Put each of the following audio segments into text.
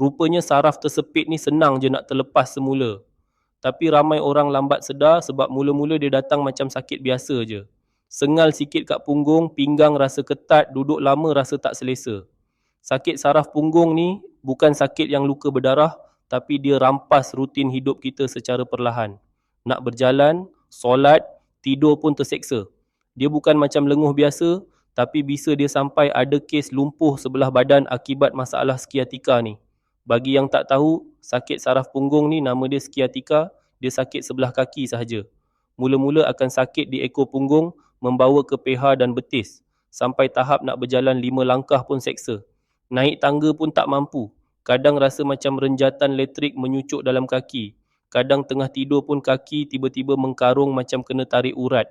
Rupanya saraf tersepit ni senang je nak terlepas semula. Tapi ramai orang lambat sedar sebab mula-mula dia datang macam sakit biasa je. Sengal sikit kat punggung, pinggang rasa ketat, duduk lama rasa tak selesa. Sakit saraf punggung ni bukan sakit yang luka berdarah, tapi dia rampas rutin hidup kita secara perlahan. Nak berjalan, solat, tidur pun terseksa. Dia bukan macam lenguh biasa, tapi bisa dia sampai ada kes lumpuh sebelah badan akibat masalah skiatika ni. Bagi yang tak tahu, sakit saraf punggung ni nama dia skiatika, dia sakit sebelah kaki sahaja. Mula-mula akan sakit di ekor punggung, membawa ke peha dan betis. Sampai tahap nak berjalan 5 langkah pun seksa. Naik tangga pun tak mampu. Kadang rasa macam renjatan elektrik menyucuk dalam kaki. Kadang tengah tidur pun kaki tiba-tiba mengkarung macam kena tarik urat.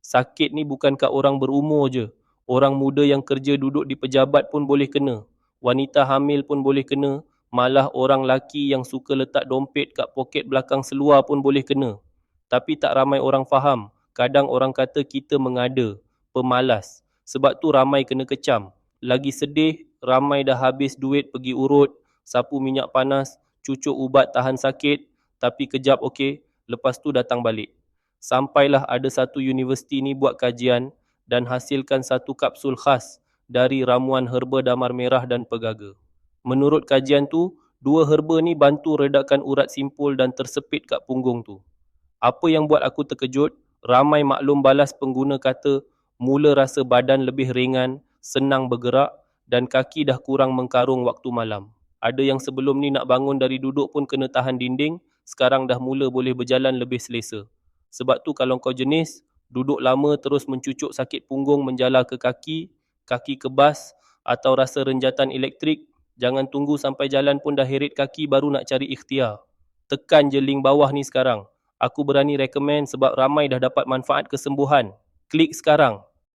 Sakit ni bukan kat orang berumur je. Orang muda yang kerja duduk di pejabat pun boleh kena. Wanita hamil pun boleh kena. Malah orang lelaki yang suka letak dompet kat poket belakang seluar pun boleh kena. Tapi tak ramai orang faham. Kadang orang kata kita mengada, pemalas. Sebab tu ramai kena kecam. Lagi sedih, ramai dah habis duit pergi urut, sapu minyak panas, cucuk ubat tahan sakit, tapi kejap okey, lepas tu datang balik. Sampailah ada satu universiti ni buat kajian dan hasilkan satu kapsul khas dari ramuan herba damar merah dan pegaga. Menurut kajian tu, 2 herba ni bantu redakan urat simpul dan tersepit kat punggung tu. Apa yang buat aku terkejut, ramai maklum balas pengguna kata mula rasa badan lebih ringan, senang bergerak dan kaki dah kurang mengkarung waktu malam. Ada yang sebelum ni nak bangun dari duduk pun kena tahan dinding, sekarang dah mula boleh berjalan lebih selesa. Sebab tu kalau kau jenis, duduk lama terus mencucuk sakit punggung menjala ke kaki, kaki kebas atau rasa renjatan elektrik, jangan tunggu sampai jalan pun dah heret kaki baru nak cari ikhtiar. Tekan je link bawah ni sekarang. Aku berani recommend sebab ramai dah dapat manfaat kesembuhan. Klik sekarang.